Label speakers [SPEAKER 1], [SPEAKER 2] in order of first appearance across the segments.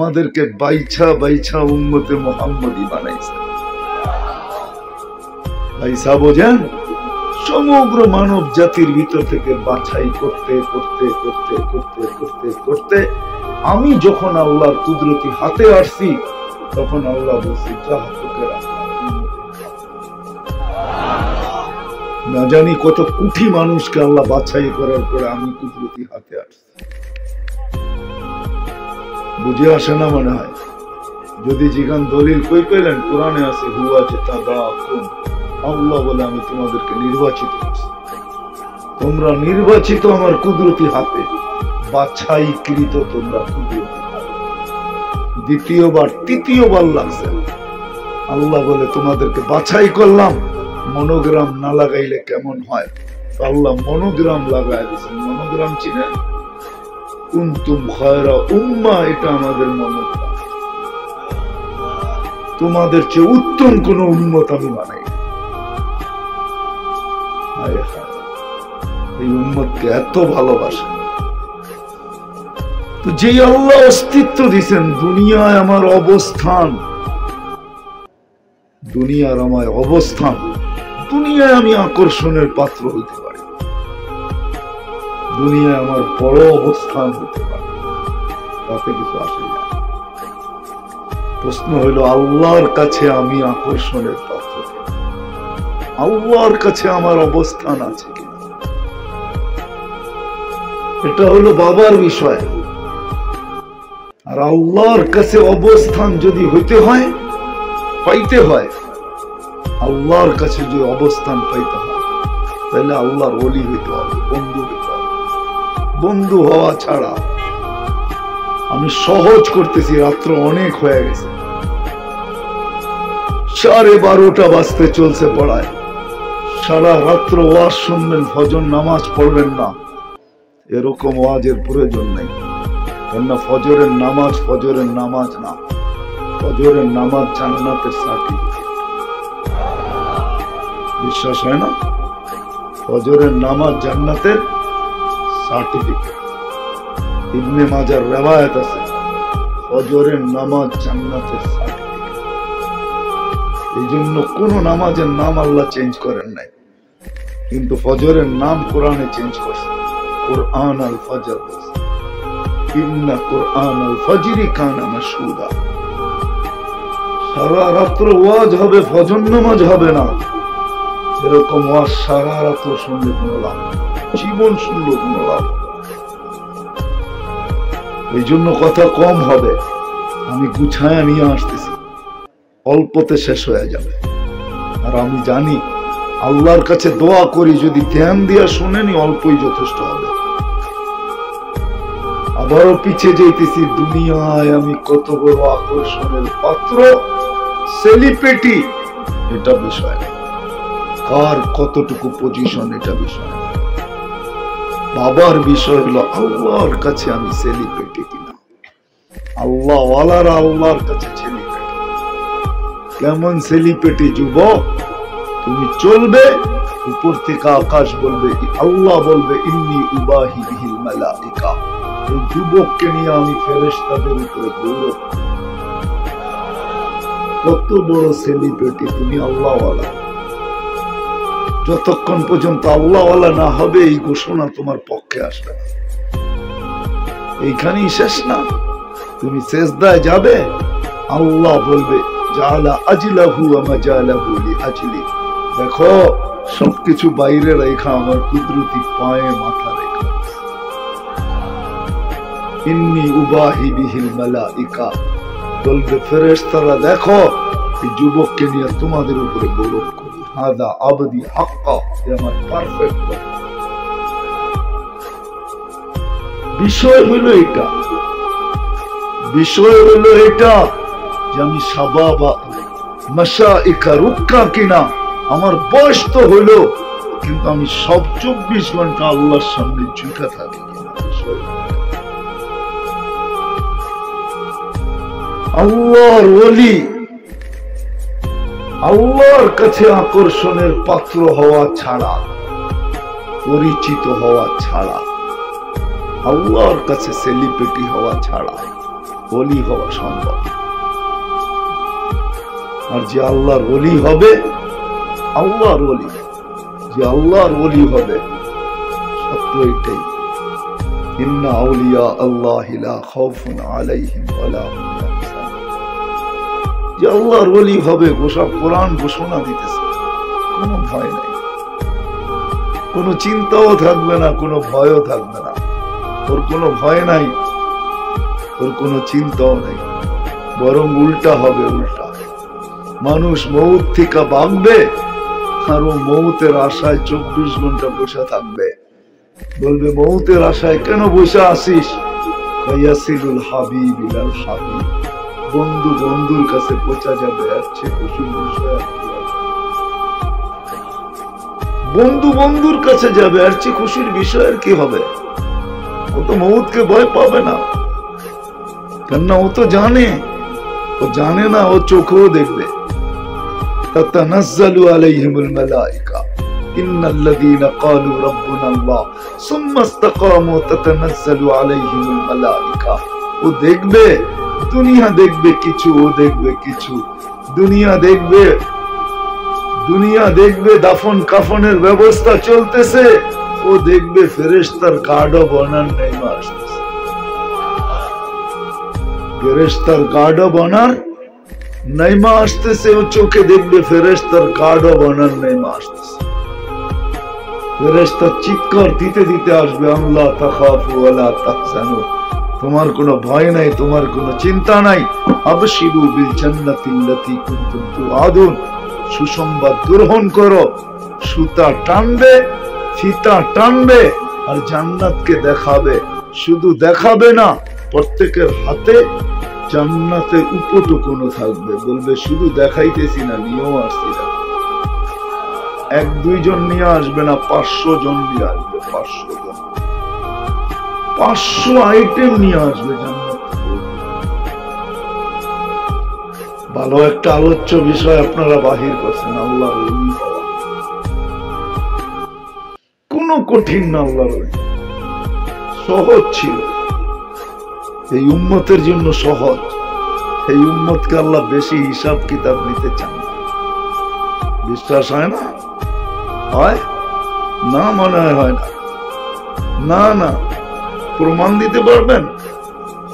[SPEAKER 1] আমাদেরকে বাইছা বাইছা উম্মতে মুহাম্মদী বানাইছে। বাইছা বোঝেন, সমগ্র মানব জাতির ভিতর থেকে বাছাই করতে করতে করতে করতে করতে করতে আমি যখন আল্লাহর কুদরতি হাতে আসছি, তখন আল্লাহ বলছি না জানি কত কোটি মানুষকে আল্লাহ বাছাই করার পরে আমি কুদরতি হাতে আসছি। বুঝে আসে না মনে হয়? যদি যেখান দলিল কই পেলেন, কোরআনে আছে হুয়া জিতাবাকুম, আল্লাহ বলে আমি তোমাদেরকে নির্বাচিত করছি। তোমরা নির্বাচিত আমার কুদরতি হাতে, বাছাইকৃত তোমরা কুদরতি হাতে। দ্বিতীয়বার তৃতীয়বার লাগছে, আল্লাহ বলে তোমাদেরকে বাছাই করলাম, মনোগ্রাম না লাগাইলে কেমন হয়? আল্লাহ মনোগ্রাম লাগাই দিয়েছেন। মনোগ্রাম চিনেন? কুনতুম খায়রা উম্মাহ, এটা আমাদের মনোগ্রাম। তোমাদের চেয়ে উত্তম কোন উম্মত আমি বানাই। এই উম্মতকে এত ভালোবাসে। তো যে আল্লাহ অস্তিত্ব দিয়েছেন, দুনিয়ায় আমার অবস্থান, দুনিয়ার আমার অবস্থান, দুনিয়ায় আমি আকর্ষণের পাত্র হইতে পারি, দুনিয়ায় আমার বড় অবস্থান হতে পারে, তাতে কিছু আসে যায়। প্রশ্ন হইল, আল্লাহর কাছে আমি আকর্ষণের পাত্র, আল্লাহর কাছে আমার অবস্থান আছে কিনা? এটা হলো বাবার বিষয়। আর আল্লাহর কাছে অবস্থান যদি হইতে হয়, পাইতে হয়, আল্লাহর কাছে যদি অবস্থান পাইতে হয়, তাহলে আল্লাহর ওলি হইতে হবে, বন্ধু হইতে হবে। বন্ধু হওয়া ছাড়া, আমি সহজ করতেছি, রাত্র অনেক হয়ে গেছে, 12:30 বাজতে চলছে পড়ায়। সারা রাত্র ওয়াজ শুনবেন, ফজর নামাজ পড়বেন না, এরকম ওয়াজের প্রয়োজন নেই। কেননা ফজরের নামাজ না, ফজরের নামাজ জান্নাতের সার্টিফিকেট। বিশ্বাস হয় না? ফজরের নামাজ জান্নাতের সার্টিফিকেট। ইবনে মাজার রওয়ায়াত আছে, ফজরের নামাজ জান্নাতের সার্টিফিকেট। এই জন্য কোন নামাজের নাম আল্লাহ চেঞ্জ করেন নাই, কিন্তু ফজরের নাম কোরআনে চেঞ্জ করছে। কুরআন আল ফজর, ইন্না কুরআন আল ফজরি কানা মাশহুদা। সারা রাত্র ওয়াজ হবে, ফজর নামাজ হবে না। এরকম ওয়াজ সারা রাত্র শুনলে কোনো লাভ, জীবন শুনলে কোনো লাভ। এই জন্য কথা কম হবে, আমি গুছায় নিয়ে আসতেছি, অল্পতে শেষ হয়ে যাবে। আর আমি জানি আল্লাহর কাছে দোয়া করি, যদি ধ্যান দিয়া শুনেনি, অল্পই যথেষ্ট হবে। আবারও পিছিয়ে যেতেছি, দুনিয়ায় আমি কত বড় আকর্ষণের পাত্র, সেলিব্রিটি, এটা বিষয় না। কার কতটুকু পজিশন, এটা বিষয় না। বাবার বিষয় হলো আল্লাহর কাছে আমি সেলিব্রিটি কিনা। আল্লাহ ওয়ালারা আল্লাহর কাছে সেলিব্রিটি। কেমন সেলিব্রিটি? যুবক, তুমি চলবে, উপর থেকে আকাশ বলবে, আল্লাহ বলবে ইন্নী উবাহি বিহিল মালাইকা, এই যুবককে নিয়ে আমি ফেরেশতাদের উপরে গৌরব। কত বড় সেলিব্রিটি তুমি, আল্লাহ ওয়ালা। যতক্ষণ পর্যন্ত আল্লাহ ওয়ালা না হবে, এই ঘোষণা তোমার পক্ষে আসবে না। এইখানেই শেষ না, তুমি সিজদায় যাবে, আল্লাহ বলবে জালা আজলাহু ওয়া মাজালাহু লিআজলি। দেখো, সবকিছু বাইরে রেখা আমার কুদরতি পায়ে মাথা রেখা। ইন্নী উবাহি বিহিল মালাইকা, বলবে ফেরেশতারা, দেখো এই যুবককে নিয়ে তোমাদের উপরে গৌরব করি। হাদা আবদি হাক্কা, আমার পারফেক্ট। বিষয় হলো এটা, বিষয় হলো এটা যে আমি শাবাবা মাশাইকা রুক্কা কিনা। আমার বয়স তো হইলো, কিন্তু আমি সব 24 ঘন্টা আল্লাহর সামনে ঝুঁকে থাকি কিনা। আল্লাহর ওলি, আল্লাহর কাছে আকর্ষণের পাত্র হওয়া ছাড়া, পরিচিত হওয়া ছাড়া, আল্লাহর কাছে সেলিব্রিটি হওয়া ছাড়া ওলি হওয়া সম্ভব। আর যে আল্লাহর ওলি হবে, আল্লাহর ওলি, যে আল্লাহর ওলি হবে, সত্য এটাই, ইন্না আউলিয়া আল্লাহি লা খাউফুন আলাইহিম ওয়ালা হুম ইয়াহজানুন। যে আল্লাহর ওলি হবে, গোসব কোরআন ঘোষণা দিতেছে, কোনো ভয় নাই, কোনো চিন্তাও থাকবে না, কোনো ভয়ও থাকবে না। ওর কোনো ভয় নাই, ওর কোনো চিন্তাও নাই, বরং উল্টা হবে, উল্টা। মানুষ মৌত থেকে ভাগবে, আর ও মৌতের আশায় 24 ঘন্টা বসে থাকবে। বলবে মৌতের আশায় কেন বসে আসিস? ইয়াসিলুল হাবিব ইলাল হাবিব, বন্ধু বন্ধুর কাছে পৌঁছা যাবে, আর চেয়ে খুশির বিষয় আর কি হবে? বন্ধু বন্ধুর কাছে যাবে, আর চেয়ে খুশির বিষয় আর কি হবে? ও তো মৌতকে ভয় পাবে না, কেননা ও তো জানে, ও জানে না, ও চোখেও দেখবে। তাতানাজ্জালু আলাইহিমুল মালাইকা ইন্নাল্লাযীনা ক্বালু রাব্বুনাল্লাহ সুম্মা ইসতাকামু তাতানাজ্জালু আলাইহিমুল মালাইকা। ও দেখবে, দুনিয়া দেখবে কিছু, ও দেখবে কিছু। দুনিয়া দেখবে, দুনিয়া দেখবে দাফন কাফনের ব্যবস্থা চলতেছে, ও দেখবে ফেরেশতার গার্ডও বানার নেইমা আসতেছে, ফেরেশতার গার্ডও বানার নেইমা আসতেছে। ও চোখে দেখবে ফেরেশতার গার্ডও বানার নেইমা আসতেছে। ফেরেশতা চিৎকার দিতে দিতে আসবে, আল্লাহ তাখাফু ওয়ালা তাহজানু, তোমার কোনো ভয় নাই, তোমার কোনো চিন্তা নাই। আবশিরু বিল জান্নাতিল্লাতী কুনতুম তুআদুন, সুসংবাদ গ্রহণ করো। সুতা টানবে, ফিতা টানবে, আর জান্নাতকে দেখাবে। শুধু দেখাবে না, প্রত্যেকের হাতে জান্নাতের উপটুকুনো থাকবে। বলবে শুধু দেখাইতেছি না, নিয়েও আসছি না। 1-2 জন নিয়ে আসবে না, 500 জন নিয়ে আসবে, 500 জন, 500 আইটেম নিয়ে আসবে জান্নাত। ভালো একটা আলোচ্য বিষয় আপনারা বাহির করছেন, আল্লাহর ওলি হওয়া। কোনো কঠিন না, আল্লাহর ওলি সহজ ছিল, এই উম্মতের জন্য সহজ। এই উম্মতকে আল্লাহ বেশি হিসাব কিতাব নিতে চান না। বিশ্বাস হয় না? হয় না? মনে হয় না। না না, প্রমাণ দিতে পারবেন?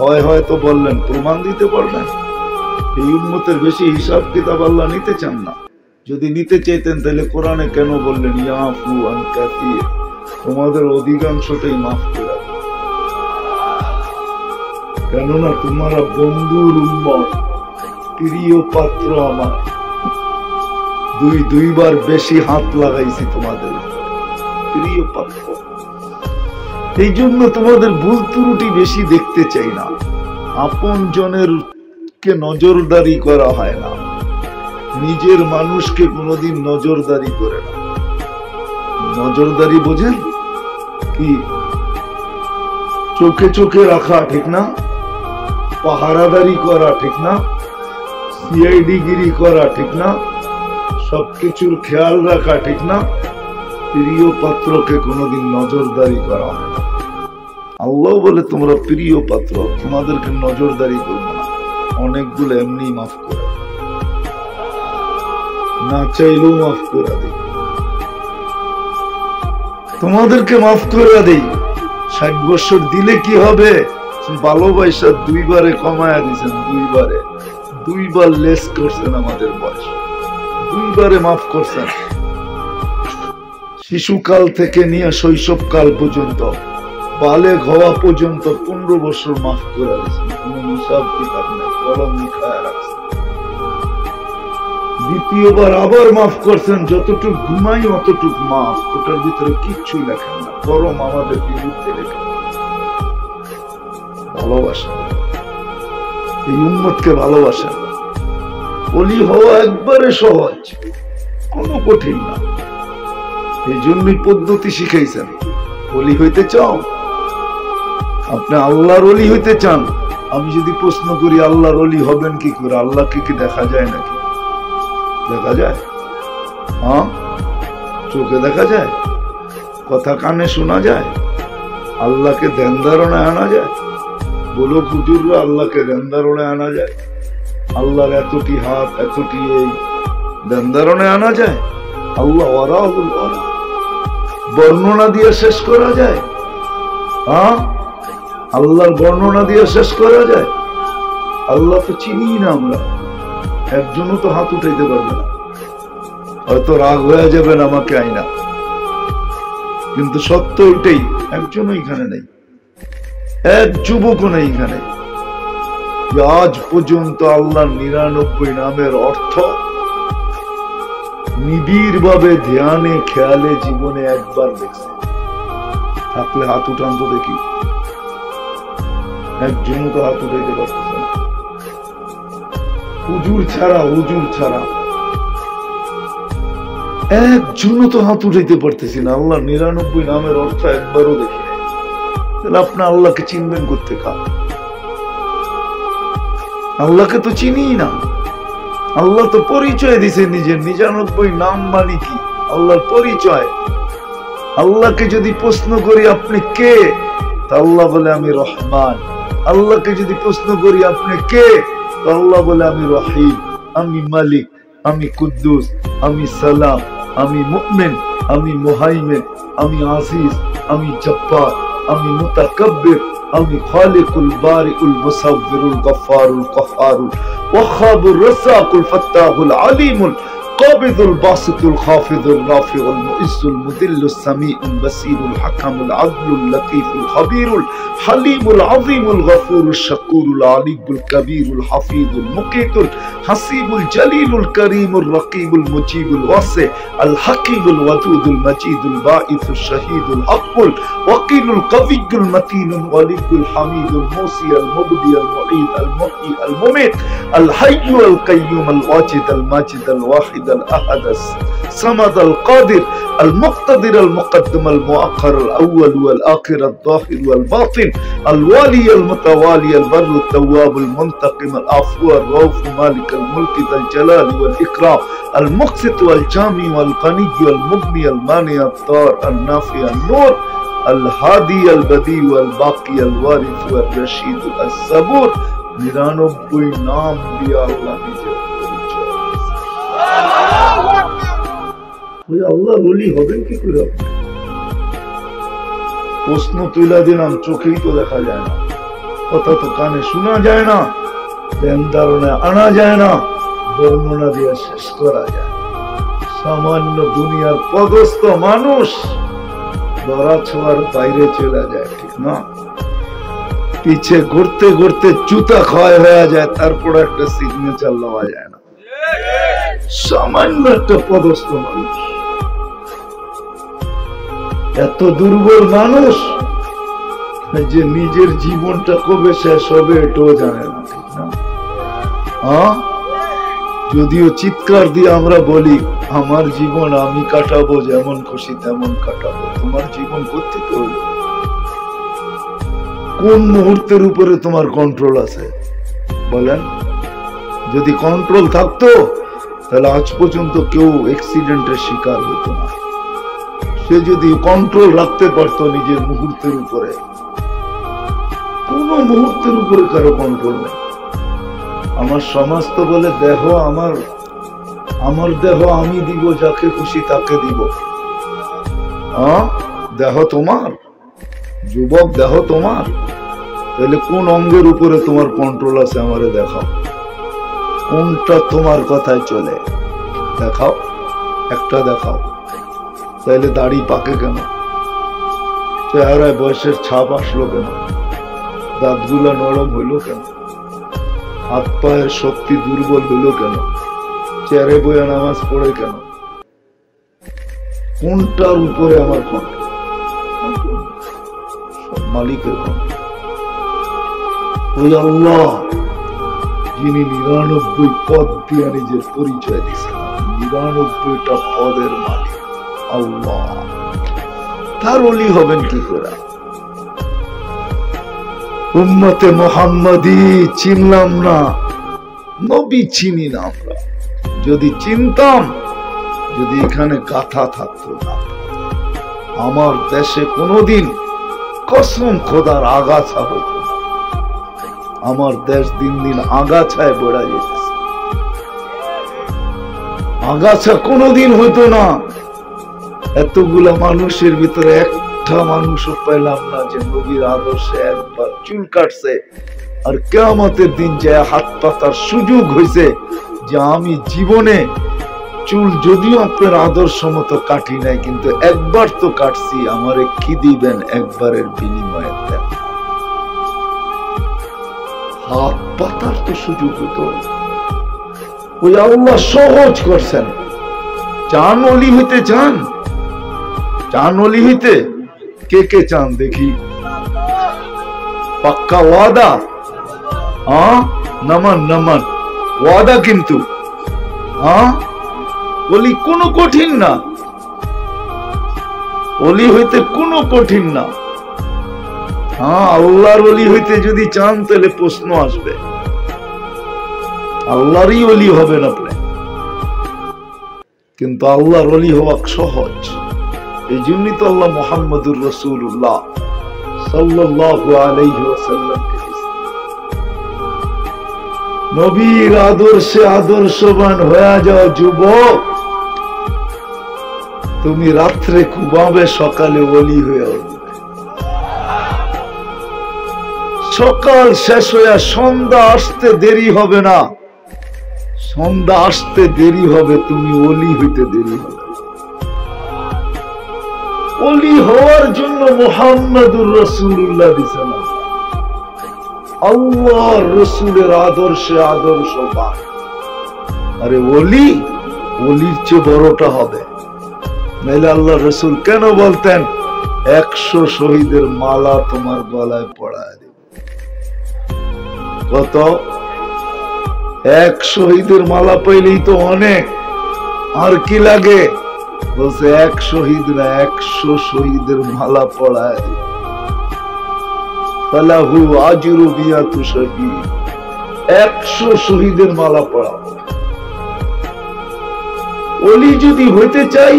[SPEAKER 1] হয় হয়তো বললেন, প্রমাণ দিতে পারবেন? এই উম্মতের বেশি হিসাব কিতাব আল্লাহ নিতে চান না। যদি নিতে চাইতেন তাহলে কোরআনে কেন বললেন ইয়াফু আন কাসীর, তোমাদের অধিকাংশটাই মাফ করে দেন। কেননা তোমারা বন্ধুর উম্মত, প্রিয় পাত্র আমার। দুইবার বেশি হাত লাগাইছি তোমাদের, প্রিয় পাত্র। এই জন্য তোমাদের ভুল ত্রুটি বেশি দেখতে চাই না। আপন জনের কে নজরদারি করা হয় না, নিজের মানুষকে কোনোদিন নজরদারি করে না। নজরদারি বোঝেন কি? চোখে চোখে রাখা, ঠিক না? পাহারাদারি করা, ঠিক না? সিআইডি গিরি করা, ঠিক না? সবকিছুর খেয়াল রাখা, ঠিক না? প্রিয় পাত্রকে কোনোদিন নজরদারি করা হয় না। আল্লাহ বলে তোমরা প্রিয় পাত্র, তোমাদেরকে নজরদারি করবো না। অনেকগুলো এমনি মাফ করে, না চাইলেও মাফ করে দেই, তোমাদেরকে মাফ করে দেই। 60 বছর দিলে কি হবে? ভালোবাসা 2বারে কমায়া দিয়েছেন, 2বার লেস করছেন আমাদের বয়স, 2বারে মাফ করছেন। শিশুকাল থেকে নিয়ে শৈশবকাল পর্যন্ত, বালেগ হওয়া পর্যন্ত 15 বছর মাফ করে দিয়েছেন। কোনো হিসাব কিতাব নেই, কলম লিখায় রাখছেন। দ্বিতীয়বার আবার মাফ করছেন, যতটুকু ঘুমাই অতটুকু মাফ, ওটার ভিতরে কিচ্ছু লেখেন না, গরম আমাদের বিরুদ্ধে লেখেন। ভালোবাসা, এই উম্মতকে ভালোবাসেন। ওলি হওয়া একবারে সহজ, কোনো কঠিন না। এই জন্যই পদ্ধতি শিখাইছেন। ওলি হইতে চাও? আপনি আল্লাহর ওলি হইতে চান? আমি যদি প্রশ্ন করি আল্লাহর ওলি হবেন কি করে? আল্লাহকে কি দেখা যায় নাকি? দেখা যায়? হ্যাঁ, চোখে দেখা যায়, কথা কানে শোনা যায়, আল্লাহকে ধ্যান ধারণায় আনা যায়? বলো হুজুররা আল্লাহকে দেনদারণে আনা যায়? আল্লাহর এতটি হাত এতটি এই দেনদারণে আনা যায়? আল্লাহ ওয়ারাহুল ওয়ারা বর্ণনা দিয়ে শেষ করা যায়? হ্যাঁ, আল্লাহর বর্ণনা দিয়ে শেষ করা যায়? আল্লাহ তো চিনি না আমরা, একজনও তো হাত উঠাইতে পারবে না। হয়তো রাগ হয়ে যাবেন আমাকে আইনা, কিন্তু সত্য এটাই, একজনও এখানে নেই, এক যুবকও নেই এখানে আজ পর্যন্ত আল্লাহর 99 নামের অর্থ নিবিড় ভাবে ধ্যানে খেয়ালে জীবনে একবার দেখছে। থাকলে হাত উঠান তো দেখি। একজনও তো হাত উঠাইতে পারতেছে না, হুজুর ছাড়া, হুজুর ছাড়া একজনও তো হাত উঠাইতে পারতেছি না। আল্লাহ 99 নামের অর্থ একবারও দেখি নাই। তাহলে আপনি আল্লাহকে চিনবেন করতে কার? আল্লাহকে তো চিনি না। আল্লাহ তো পরিচয় দিছে নিজের, 99 নাম মানে কি? আল্লাহর পরিচয়। আল্লাহকে যদি প্রশ্ন করি আপনি কে, তা আল্লাহ বলে আমি রহমান। আল্লাহকে যদি প্রশ্ন করি আপনি কে, তা আল্লাহ বলে আমি রহিম, আমি মালিক, আমি কুদ্দুস, আমি সালাম, আমি মুমিন, আমি মুহাইমিন, আমি আজিজ, আমি জব্বার, আমি মুতাকাব্বির, আমি খালিকুল বারিউল মুসাব্বিরুল গফফারুল কহ্হারুল ওয়াহাবুর রাসাকুল ফাত্তাহুল আলিমুল قابض الباسط الخافض الرافع المؤز المذل السميع البصير الحكم العدل اللطيف الخبير الحليم العظيم الغفور الشكور العلي الكبير الحفيظ المقيت الحسيب الجليل الكريم الرقيب المجيب الواسع الحكيم الودود المجيد الباعث الشهيد الحق الوكيل القوي المتين الولي الحميد الموصي المبدي المعيد المحيي المميت الحي القيوم الواجد الماجد الواحد الأحد الصمد القادر المقتدر المقدم المؤخر الأول والآخر الظاهر والباطن الوالي المتوالي البر التواب المنتقم العفو الرؤوف مالك الملك ذا الجلال والإكرام المقسط والجامع والغني والمغني المانع الضار النافع النور الهادي البديع والباقي الوارث والرشيد الصبور 99 নাম দিয়া আল্লাহ নিজে আল্লাহ বলি হবেন কি করে? প্রশ্ন তুলে দিলাম, চোখেই তো দেখা যায় না, কথা তো কানে শোনা যায় না, ধ্যান ধারণে আনা যায় না, বর্ণনা দিয়ে শেষ করা যায়। সামান্য দুনিয়ার পদস্থ মানুষ ধরা ছোঁয়ার বাইরে চলে যায়, ঠিক না? পিছে ঘুরতে ঘুরতে জুতা ক্ষয় হয়ে যায়, তারপর একটা সিগনেচার লওয়া যায় না। সামান্য একটা পদস্থ মানুষ, এত দুর্বল মানুষ যে নিজের জীবনটা কবে শেষ হবে এটাও জানে না, ঠিক না? যদিও চিৎকার দিয়ে আমরা বলি আমার জীবন আমি কাটাবো, যেমন খুশি তেমন কাটাবো। তোমার জীবন কোত্থেকে হইল? কোন মুহূর্তের উপরে তোমার কন্ট্রোল আছে বলেন? যদি কন্ট্রোল থাকতো তাহলে আজ পর্যন্ত কেউ অ্যাক্সিডেন্টের শিকার হতো না। সে যদি কন্ট্রোল রাখতে পারতো নিজের মুহূর্তের উপরে, কোন মুহূর্তের উপরে কারো কন্ট্রোল নেই। আমার সমাজ তো বলে দেহ আমার, আমার দেহ আমি দিব, যাকে খুশি তাকে দিব। দেহ তোমার, যুবক, দেহ তোমার, তাহলে কোন অঙ্গের উপরে তোমার কন্ট্রোল আছে আমারে দেখাও। কোনটা তোমার কথায় চলে দেখাও, একটা দেখাও। তাইলে দাড়ি পাকে কেন? চেহারায় বয়সের ছাপ আসলো কেন? দাঁতগুলা নরম হইল কেন? হাত পায়ের শক্তি দুর্বল হইল কেন? চেয়ারে বইয়া নামাজ পড়ে কেন? কোনটার উপরে আমার কন্ট্রোল? সব মালিকের কন্ট্রোল। ওই আল্লাহ যিনি 99 পদ দিয়ে নিজের পরিচয় দিয়েছেন, 99টা পদের মালিক আল্লাহ, তার ওলি হবেন কি করে? উম্মতে মুহাম্মাদি চিনলাম না, নবী চিনি না আমরা। যদি চিনতাম, যদি এখানে গাথা থাকতো না, আমার দেশে কোনোদিন কসম খোদার আগাছা হইত না। আমার দেশ দিন দিন আগাছায় বেড়া যেতেছে। আগাছা কোনোদিন হইতো না। এতগুলা মানুষের ভিতরে একটা মানুষও পাইলাম না যে নবীর আদর্শে একবার চুল কাটছে আর কিয়ামতের দিন যায় হাত পাতার সুযোগ হয়েছে যে আমি জীবনে চুল যদিও আপনার আদর্শ মতো কাটি নাই, কিন্তু একবার তো কাটছি, আমারে কি দিবেন একবারের বিনিময়ে দেন। হাত পাতার তো সুযোগ হতো। ওই আল্লাহ সহজ করছেন। চান অলি হইতে চান? চান অলি হইতে? কে কে চান দেখি? পাক্কা ওয়াদা? হ্যাঁ, নামান নামান ওয়াদা। কিন্তু হ্যাঁ, অলি কোনো কঠিন না, অলি হইতে কোনো কঠিন না। হ্যাঁ, আল্লাহর অলি হইতে যদি চান তাহলে প্রশ্ন আসবে, আল্লাহরই অলি হবেন আপনি। কিন্তু আল্লাহর অলি হওয়া সহজ। এই জন্যই তো আল্লাহ মুহাম্মদুর রাসূলুল্লাহ সাল্লাল্লাহু আলাইহি ওয়াসাল্লামকে নবীর আদর্শে আদর্শবান হয়ে যাও যুবক। তুমি রাত্রে ঘুমাবে, সকালে ওলি হয়ে উঠবে। সকাল শেষ হয়ে সন্ধ্যা আসতে দেরি হবে না, সন্ধ্যা আসতে দেরি হবে, তুমি ওলি হইতে দেরি হবে। ওলি হওয়ার জন্য মুহাম্মদুর রাসূলুল্লাহ দিছেন আল্লাহর রাসূলের আদর্শে আদর্শবান। আরে ওলি, ওলির চেয়ে বড়টা হবে। নাইলে আল্লাহ রাসূল কেন বলতেন 100 শহীদের মালা তোমার গলায় পড়ায় দেব? কত? 1 শহীদের মালা পাইলেই তো অনেক, আর কি লাগে? বলছে 1 শহীদ না, 100 শহীদের মালা পড়ায় দেব। ফালাহু আজরু বিয়াতু শহীদ, 100 শহীদের মালা পড়াও। ওলি যদি হইতে চাই,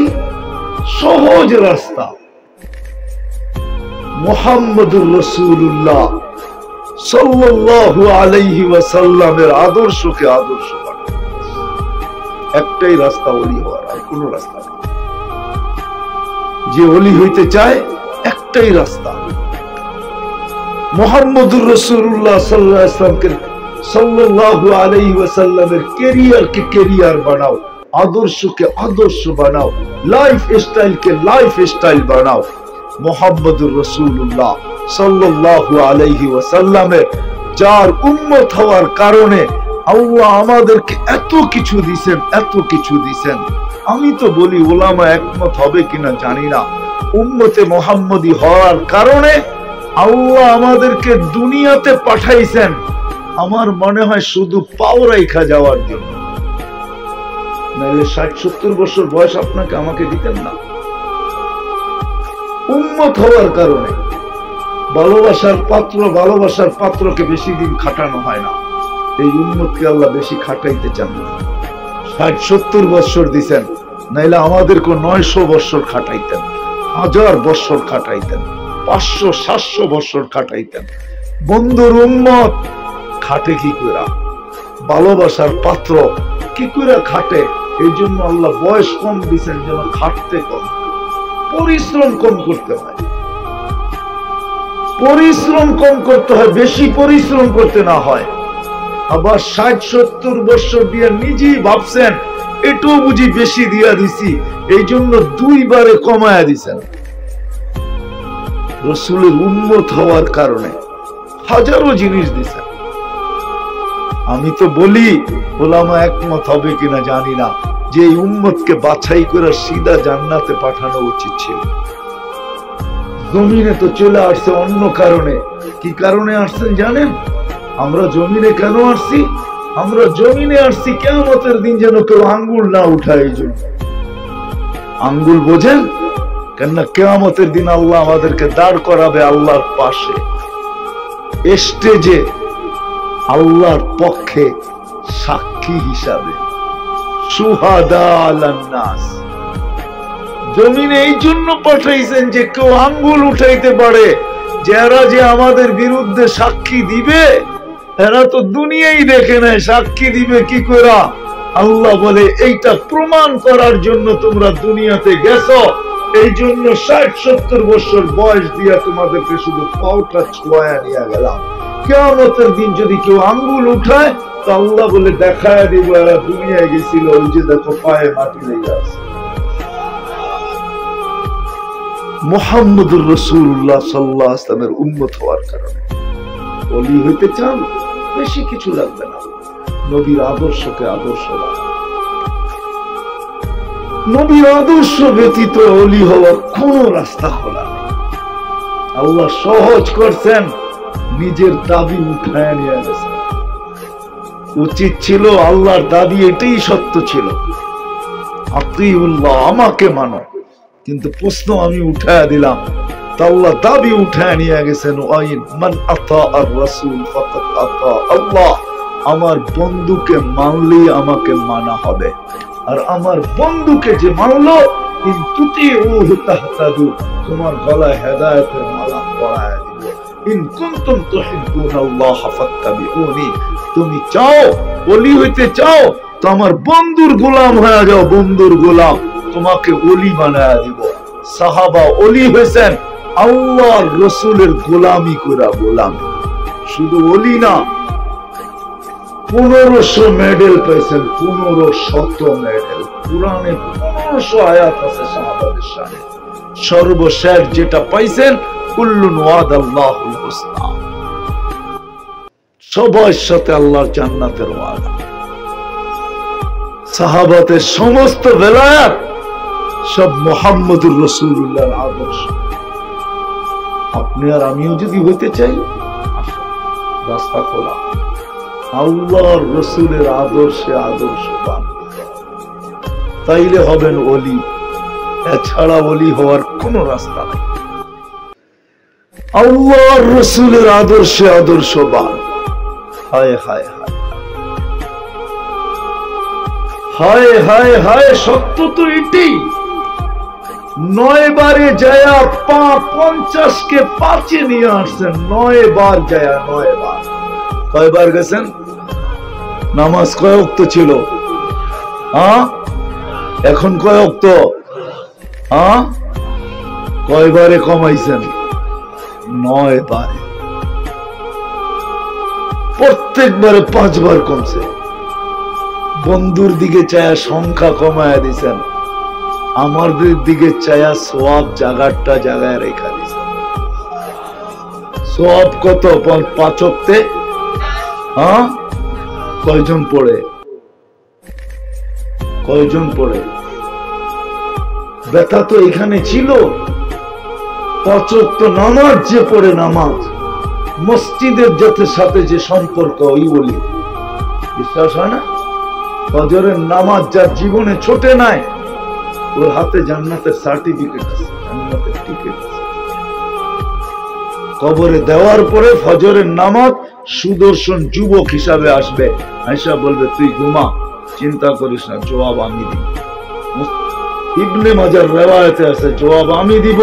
[SPEAKER 1] সহজ রাস্তা। মুহাম্মদুর রাসূলুল্লাহ সাল্লাল্লাহু আলাইহি ওয়াসাল্লামের আদর্শকে আদর্শ বানাও। একটাই রাস্তা ওলি হওয়ার, আর কোন রাস্তা নেই। যে ওলি হইতে চায়, একটাই রাস্তা। মুহাম্মদুর রাসূলুল্লাহ সাল্লাল্লাহু আলাইহি ওয়াসাল্লামের ক্যারিয়ারকে ক্যারিয়ার বানাও, আদর্শকে আদর্শ বানাও, লাইফ স্টাইলকে লাইফ স্টাইল বানাও। মুহাম্মদুর রাসূলুল্লাহ সাল্লাল্লাহু আলাইহি ওয়াসাল্লামের যার উম্মত হওয়ার কারণে আল্লাহ আমাদেরকে এত কিছু দিবেন, এত কিছু দিবেন। আমি তো বলি উলামা একমত হবে কিনা জানি না, উম্মতে মুহাম্মদী হওয়ার কারণে আল্লাহ আমাদেরকে দুনিয়াতে পাঠাইছেন, আমার মনে হয় শুধু পাও রাইখা যাওয়ার জন্য। নাহলে 60-70 বছর বয়স আপনাকে আমাকে দিতেন না। উম্মত হওয়ার কারণে ভালোবাসার পাত্র, ভালোবাসার পাত্রকে বেশি দিন খাটানো হয় না। এই উম্মতকে আল্লাহ বেশি খাটাইতে চান না। 60-70 বছর দিছেন, নাইলে আমাদেরকে 900 বছর খাটাইতেন, 1000 বছর খাটাইতেন, 500-700 বছর খাটাইতেন। বন্ধুর উম্মত খাটে কি করে? ভালোবাসার পাত্র কি করে খাটে? এই জন্য আল্লাহ বয়স কম দিচ্ছেন, যেন খাটতে কম, পরিশ্রম কম করতে হয়। পরিশ্রম কম করতে হয়, বেশি পরিশ্রম করতে না হয়। আবার 60-70 বছর দিয়ে নিজেই ভাবছেন এটাও বুঝি বেশি দিয়া দিছি, এই জন্য 2 বারে কমায়া দিছেন। রাসূলের উম্মত হওয়ার কারণে হাজারো জিনিস দিছেন। আমি তো বলি উলামা একমত হবে কিনা জানি না, যে এই উম্মতকে বাছাই করে সিধা জান্নাতে পাঠানো উচিত ছিল। জমিনে তো চলে আসছে অন্য কারণে। কি কারণে আসছেন জানেন? আমরা জমিনে কেন আসছি? আমরা জমিনে আসছি কিয়ামতের দিন যেন কেউ আঙ্গুল না উঠায়। এই জন্য আঙ্গুল বোঝেন? কেননা কিয়ামতের দিন আল্লাহ আমাদেরকে দাঁড় করাবে আল্লাহর পাশে, স্টেজে, আল্লাহর পক্ষে সাক্ষী হিসাবে। শুহাদা আলান নাস। জমিনে এই জন্য পাঠাইছেন যে কেউ আঙ্গুল উঠাইতে পারে, যারা যে আমাদের বিরুদ্ধে সাক্ষী দিবে এরা তো দুনিয়াই দেখে নাই, সাক্ষী দিবে কি করে? আল্লাহ বলে এইটা প্রমাণ করার জন্য তোমরা দুনিয়াতে গেছো, এই জন্য 60-70 বছর বয়স দিয়া তোমাদেরকে শুধু পাউটা ছোঁয়া নিয়ে গেলাম। কিয়ামতের দিন যদি কেউ আঙ্গুল উঠায় তো আল্লাহ বলে দেখায় দিব এরা দুনিয়ায় গেছিল, ওই যে দেখো পায়ে মাটি লেগে আছে। মুহাম্মদুর রাসূলুল্লাহ সাল্লাল্লাহু আলাইহি ওয়াসাল্লামের উম্মত হওয়ার কারণে ওলি হইতে চান, বেশি কিছু লাগবে না, নবীর আদর্শকে আদর্শ বানান। নবীর আদর্শ ব্যতীত ওলি হওয়ার কোন রাস্তা খোলা নেই। আল্লাহ সহজ করছেন, নিজের দাবি উঠায় নিয়ে গেছেন। উচিত ছিল আল্লাহর দাবি এটাই সত্য ছিল, আতিউল্লাহ, আমাকে মানো, কিন্তু প্রশ্ন আমি উঠায় দিলাম, আল্লাহ দাবি উঠায় নিয়ে গেছেন, মান আতা আর রাসূল ফাকাত আতা আল্লাহ। আমার বন্ধুকে মানলেই আমাকে মানা হবে, আর আমার বন্ধুকে যে মানলো ইন তুতিউহু তাহতাদু, তোমার গলায় হেদায়েতের মালা পরায় দিব। ইন কুনতুম তুহিব্বুনাল্লাহ ফাত্তাবিউনি, তুমি চাও ওলি হইতে চাও তো আমার বন্ধুর গোলাম হয়ে যাও, বন্ধুর গোলাম, তোমাকে ওলি বানায় দিব। সাহাবা ওলি হয়েছেন আল্লাহর রাসূলের গোলামি কইরা, গোলামি। শুধু ওলি না, 1500 মেডেল পাইছেন, 1500 মেডেল। কুরআনে 1500 আয়াত আছে সাহাবাদের শানে। সর্বশেষ যেটা পাইছেন, কুল্লুন ওয়াদাল্লাহুল হুসনা, সবার সাথে আল্লাহর জান্নাতের ওয়াদা। সাহাবাদের সমস্ত বেলায়াত সব মুহাম্মদুর রাসূলুল্লাহর আদর্শ। আপনি আর আমিও যদি হইতে চাই, রাস্তা খোলা, আল্লাহর রাসূলের আদর্শে আদর্শবান, তাইলে হবেন ওলি। এছাড়া ওলি হওয়ার কোন রাস্তা নাই। আল্লাহর রাসূলের আদর্শে আদর্শবান। হায় হায় হায় হায় হায় হায়, সত্য তো এটাই। 9 বারে যায়া 50কে 5-এ নিয়ে আসছেন। 9 বার যায়া, 9 বার। কয়বার গেছেন? নামাজ কয় ওয়াক্ত ছিল? এখন কয় ওয়াক্ত? কয়বারে কমাইছেন? 9 বারে। প্রত্যেকবারে 5 বার কমছে। বন্ধুর দিকে চায়া সংখ্যা কমায় দিছেন, আমাদের দিকে চায়া সওয়াব জায়গাটা জায়গায় রেখা দিছেন। সওয়াব কত? 5 ওয়াক্তে কয়জন পড়ে? কয়জন পড়ে? ব্যথা তো এখানে ছিল। 5 ওয়াক্ত নামাজ যে পড়ে, নামাজ মসজিদের সাথে যে সম্পর্ক, ওই বলি বিশ্বাস হয় না? ফজরের নামাজ যার জীবনে ছোটে নাই, ওর হাতে জান্নাতের সার্টিফিকেট আছে, জান্নাতের টিকিট আছে। কবরে দেওয়ার পরে ফজরের নামাজ সুদর্শন যুবক হিসাবে আসবে, আয়েশা বলবে তুই ঘুমা, চিন্তা করিস না, জবাব আমি দিব। ইবনে মাজার রিওয়ায়াতে আছে, জবাব আমি দিব,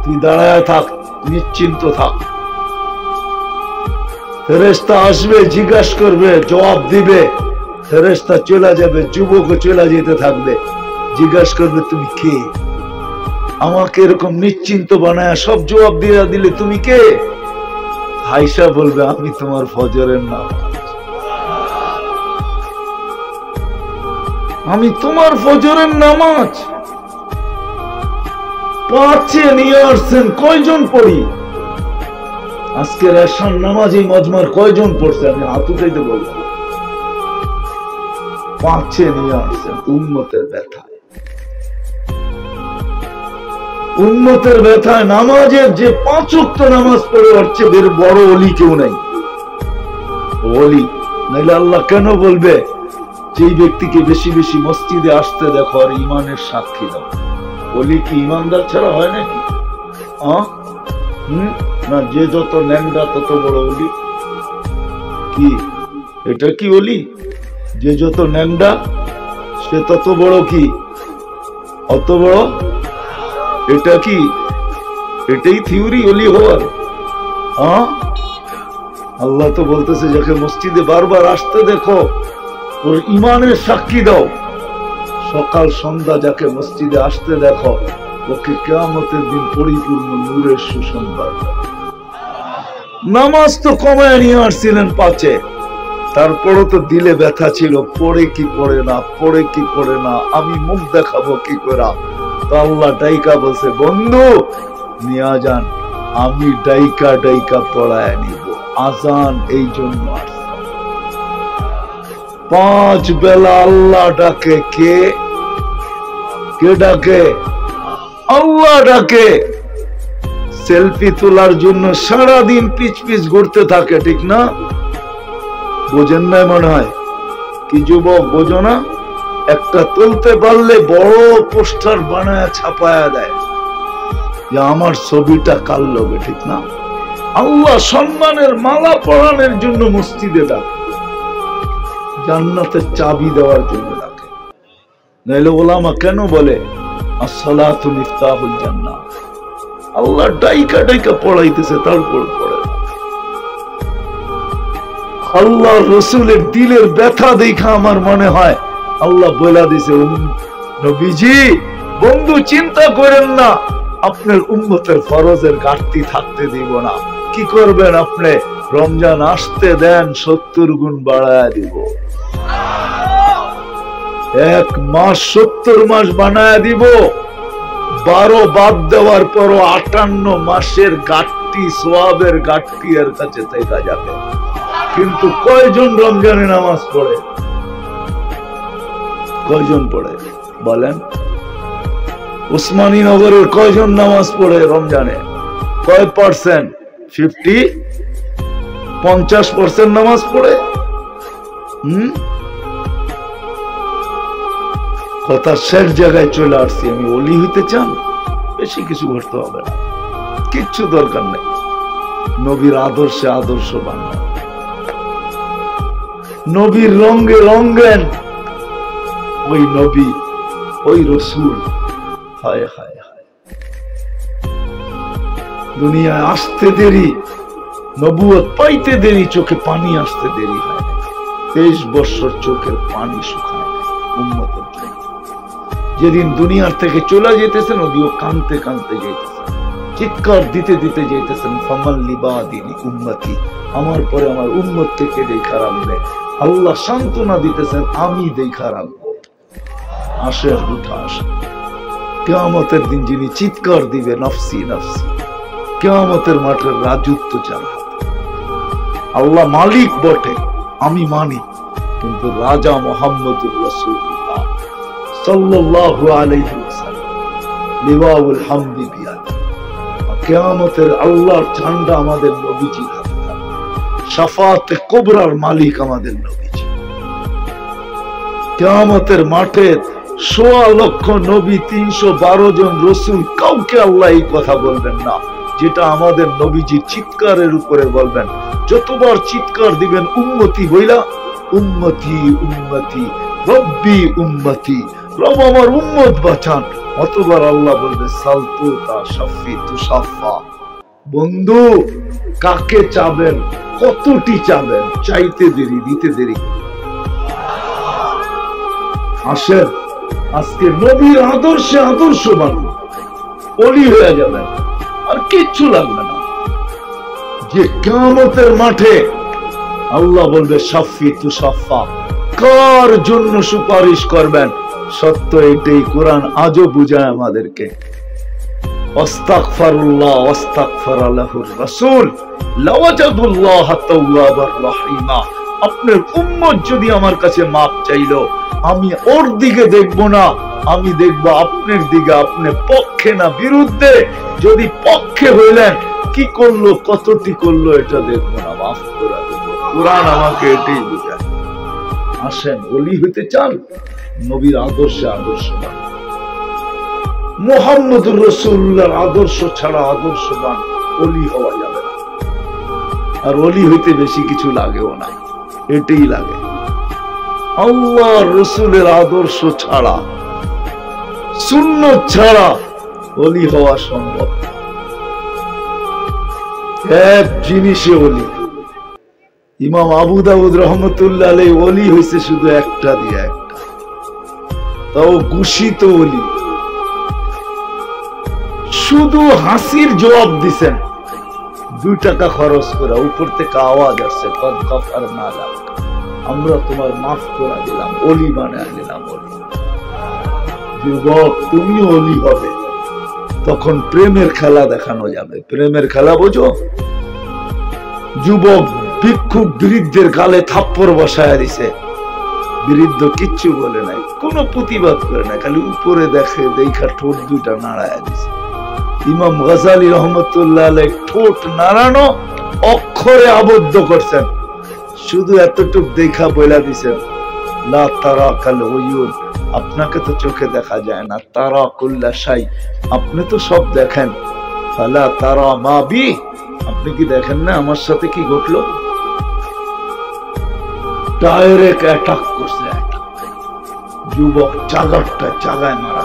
[SPEAKER 1] তুই দাঁড়ায় থাক, নিশ্চিন্ত থাক। ফেরেশতা আসবে, জিজ্ঞাসা করবে, জবাব দিবে, ফেরেশতা চলে যাবে, যুবকও চলে যেতে থাকবে, জিজ্ঞাসা করবে তুমি কে? আমাকে এরকম নিশ্চিন্ত বানায় সব জবাব দিয়ে দিলে তুমি কে? আয়েশা বলবে আমি তোমার ফজরের নামাজ, আমি তোমার ফজরের নামাজ। 5-এ নিয়ে আসছেন, কয়জন পড়ি? আজকের এশার নামাজ এই মজমার কয়জন পড়ছে? আমি হাত উঠাইতে বলবো। 5-এ নিয়ে আসছেন উম্মতের ব্যথায়। উম্মতের ব্যথায় নামাজের যে 5 ওয়াক্ত নামাজ পড়ে আসছে, এর বড় ওলি কেউ নাই। ওলি নাইলে আল্লাহ কেন বলবে যেই ব্যক্তিকে বেশি বেশি মসজিদে আসতে দেখো আর ইমানের সাক্ষী দাও? ওলি কি ইমানদার ছাড়া হয় নাকি? না, যে যত ন্যাংরা তত বড় ওলি? কি এটা কি ওলি? যে যত ন্যাংরা সে তত বড়? কি অত বড়? এটা কি এটাই থিওরি ওলি হওয়ার? আল্লাহ তো বলতেছে যাকে মসজিদে বারবার আসতে দেখো ওর ইমানের সাক্ষী দাও, সকাল সন্ধ্যা যাকে মসজিদে আসতে দেখো ওকে কিয়ামতের দিন পরিপূর্ণ নূরের সুসংবাদ। নামাজ তো কমায় নিয়ে আসছিলেন 5-এ, তারপরও তো দিলে ব্যথা ছিল, পড়ে কি পড়ে না, পড়ে কি পড়ে না, আমি মুখ দেখাবো কি করে। তো আল্লাহ ডাইকা বলছে বন্ধু নিয়া যান, আমি ডাইকা ডাইকা পড়ায় নিব। আজান এই জন্য আসছে, 5 বেলা আল্লাহ ডাকে। কে ডাকে? আল্লাহ ডাকে। সেলফি তোলার জন্য সারাদিন পিছ পিছ ঘুরতে থাকে, ঠিক না? বোঝেন নাই মনে হয়? কি যুবক বোঝো না? একটা তুলতে পারলে বড় পোস্টার বানায় ছাপায়া দেয় যে আমার ছবিটা কাল লোবে, ঠিক না? আল্লাহ সম্মানের মালা পরানোর জন্য মসজিদে ডাকে, জান্নাতের চাবি দেওয়ার জন্য ডাকে। নাইলে ওলামা কেন বলে আসসালাতু মিফতাহুল জান্নাহ? আল্লাহ ডাইকা ডাইকা পড়াইতেছে, তারপর পড়ে। আল্লাহ রসুলের দিলের ব্যথা দেখা আমার মনে হয় আল্লাহ বলে দিছে নবীজি বন্ধু চিন্তা করেন না, আপনার উম্মতের ফরজের ঘাটতি থাকতে দিব না। কি করবেন আপনি? রমজান আসতে দেন, 70 গুণ বাড়ায় দিব। 1 মাস 70 মাস বানায় দিব। 12 বাদ দেওয়ার পরও 58 মাসের ঘাটতি, সোয়াবের ঘাটতি এর কাছে থেকে যাবে। কিন্তু কয়জন রমজানে নামাজ পড়ে? কয়জন পড়ে বলেন? উসমানী নগরের কয়জন নামাজ পড়ে রমজানে? কয় পার্সেন্ট? 50% নামাজ পড়ে। কথা শেষ জায়গায় চলে আসছি। আমি ওলি হইতে চান, বেশি কিছু করতে হবে না, কিচ্ছু দরকার নেই। নবীর আদর্শে আদর্শবান, নবীর রঙে রঙেন, ওই নবী, ওই রসুল। হায় হায় হায়, দুনিয়ায় আসতে দেরি, নবুয়ত পাইতে দেরি, চোখে পানি আসতে দেরি হয়। 23 বছর চোখের পানি শুকায় উম্মতের জন্য। যেদিন দুনিয়ার থেকে চলে যেতেছেন ওদিও কানতে কানতে যেতেছেন, চিৎকার দিতে দিতে যেতেছেন, ফামাল লিবাদিনি উম্মতি, আমার পরে আমার উম্মত থেকে দেখা রাখবে। আল্লাহ সান্ত্বনা দিতেছেন, আমি দেখা রাখবো। আসে উঠা আসে। কিয়ামতের দিন যিনি চিৎকার দিবে নফসি নফসি, কিয়ামতের মাঠের রাজত্ব চার হাতে। আল্লাহ মালিক বটে, আমি মানি, কিন্তু রাজা মুহাম্মদুর রাসূলুল্লাহ সাল্লাল্লাহু আলাইহি ওয়াসাল্লাম লিওয়াউল হামদি বিয়াদি। কিয়ামতের আল্লাহর ঝান্ডা আমাদের নবীজির হাতে থাকবে। শাফাতে কুবরার মালিক আমাদের নবীজি। কিয়ামতের মাঠে 1.25 লক্ষ নবী, 312 জন রসুল, কাউকে আল্লাহ এই কথা বলবেন না যেটা আমাদের নবীজি চিৎকারের উপরে বলবেন। যতবার চিৎকার দিবেন উম্মতি বইলা, উম্মতি উম্মতি রব্বি উম্মতি, রব আমার উম্মত বাঁচান, অতবার আল্লাহ বলবে সালতু তা শাফি তুশাফা। বন্ধু কাকে চাবেন, কতটি চাবেন? চাইতে দেরি, দিতে দেরি। আসেন আজকে নবীর আদর্শে আদর্শবান ওলি হয়ে যাবেন, আর কিচ্ছু লাগবে না। যে কিয়ামতের মাঠে আল্লাহ বলবে শাফি তুশাফা, কার জন্য সুপারিশ করবেন? সত্য এটাই কোরআন আজও বুঝায় আমাদেরকে। আস্তাগফিরুল্লাহ ওয়াস্তাগফির লাহুর রাসূল লাওয়াজাদুল্লাহ তাওয়াবার রহিমা। আপনার উম্মত যদি আমার কাছে মাপ চাইলো, আমি ওর দিকে দেখবো না, আমি দেখবো আপনার দিকে। আপনি পক্ষে না বিরুদ্ধে। যদি পক্ষে হইলেন, কি করলো, কতটি করলো, এটা দেখবো না, মাফ করে দেবো। কোরআন আমাকে এটাই বুঝায়। আসেন, ওলি হইতে চান, নবীর আদর্শে আদর্শবান, মুহাম্মদুর রাসূলুল্লাহর আদর্শ ছাড়া আদর্শবান ওলি হওয়া যাবে না। আর ওলি হইতে বেশি কিছু লাগেও না, এটাই লাগে। আল্লাহ রসুলের আদর্শ ছাড়া, সুন্নত ছাড়া ওলি হওয়া সম্ভব। এক জিনিসে ওলি, ইমাম আবু দাউদ রহমতুল্লাহ আলাইহি ওলি হয়েছে শুধু একটা দিয়ে, একটা, তাও ঘোষিত ওলি। শুধু হাসির জবাব দিছেন 2 টাকা খরচ করা, উপর থেকে আওয়াজ আসছে আমরা তোমার মাফ করে দিলাম, ওলি বানায় দিলাম। ওলি যুবক, তুমি ওলি হবে, তখন প্রেমের খেলা দেখানো যাবে। প্রেমের খেলা বোঝো? যুবক ভিক্ষুক বৃদ্ধের গালে থাপ্পড় বসায় দিছে, বৃদ্ধ কিচ্ছু বলে নাই, কোনো প্রতিবাদ করে না, খালি উপরে দেখে, দেখা ঠোঁট 2টা নাড়ায় দিছে। ইমাম গাজালি রহমতুল্লাহ আলাইহি ঠোঁট নাড়ানো অক্ষরে আবদ্ধ করছেন, শুধু এতটুক দেখা বইলা দিছেন লা তারাকাল উয়ুন, আপনাকে তো চোখে দেখা যায় না, তারা কুল্লা শাই, আপনি তো সব দেখেন, ফালা তারা মা বি, আপনি কি দেখেন না আমার সাথে কি ঘটলো? ডাইরেক্ট অ্যাটাক করছে, যুবক চাগায় মারা।